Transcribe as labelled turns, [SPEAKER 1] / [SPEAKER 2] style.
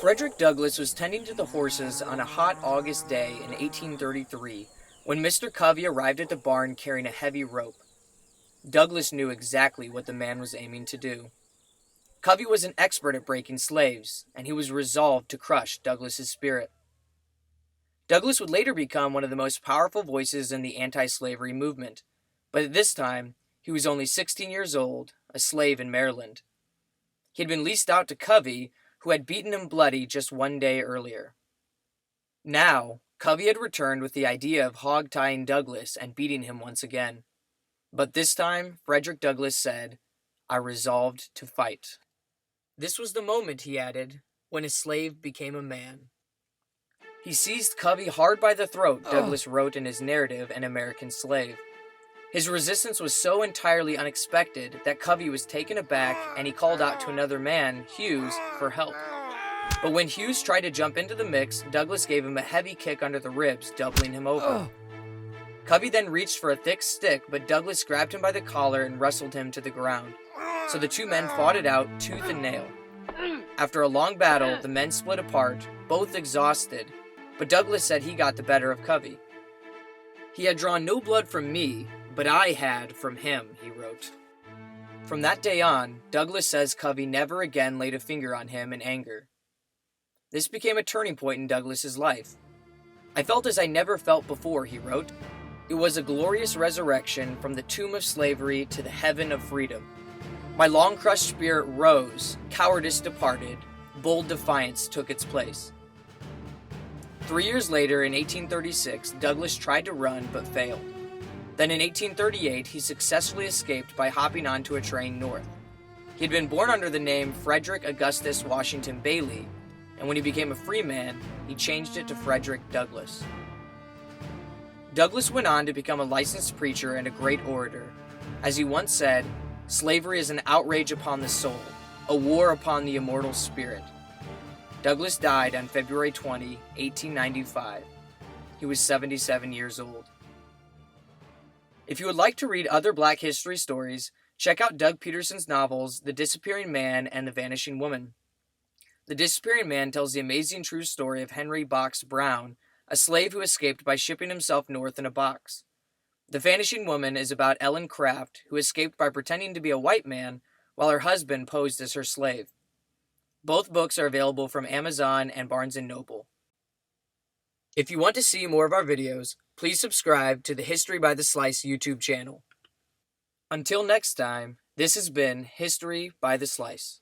[SPEAKER 1] Frederick Douglass was tending to the horses on a hot August day in 1833 when Mr. Covey arrived at the barn carrying a heavy rope. Douglass knew exactly what the man was aiming to do. Covey was an expert at breaking slaves, and he was resolved to crush Douglass's spirit. Douglass would later become one of the most powerful voices in the anti-slavery movement, but at this time, he was only 16 years old, a slave in Maryland. He had been leased out to Covey, who had beaten him bloody just one day earlier. Now, Covey had returned with the idea of hog-tying Douglass and beating him once again. But this time, Frederick Douglass said, "I resolved to fight." This was the moment, he added, when a slave became a man. He seized Covey hard by the throat, Douglass wrote in his narrative, An American Slave. His resistance was so entirely unexpected that Covey was taken aback and he called out to another man, Hughes, for help. But when Hughes tried to jump into the mix, Douglass gave him a heavy kick under the ribs, doubling him over. Covey then reached for a thick stick, but Douglass grabbed him by the collar and wrestled him to the ground. So the two men fought it out, tooth and nail. After a long battle, the men split apart, both exhausted, but Douglass said he got the better of Covey. "He had drawn no blood from me, but I had from him," he wrote. From that day on, Douglass says Covey never again laid a finger on him in anger. This became a turning point in Douglass's life. "I felt as I never felt before," he wrote. "It was a glorious resurrection from the tomb of slavery to the heaven of freedom. My long-crushed spirit rose, cowardice departed, bold defiance took its place." 3 years later, in 1836, Douglass tried to run but failed. Then in 1838, he successfully escaped by hopping onto a train north. He had been born under the name Frederick Augustus Washington Bailey, and when he became a free man, he changed it to Frederick Douglass. Douglass went on to become a licensed preacher and a great orator. As he once said, "Slavery is an outrage upon the soul, a war upon the immortal spirit." Douglass died on February 20, 1895. He was 77 years old. If you would like to read other Black history stories, check out Doug Peterson's novels The Disappearing Man and The Vanishing Woman. The Disappearing Man tells the amazing true story of Henry Box Brown, a slave who escaped by shipping himself north in a box. The Vanishing Woman is about Ellen Craft, who escaped by pretending to be a white man while her husband posed as her slave. Both books are available from Amazon and Barnes & Noble. If you want to see more of our videos, please subscribe to the History by the Slice YouTube channel. Until next time, this has been History by the Slice.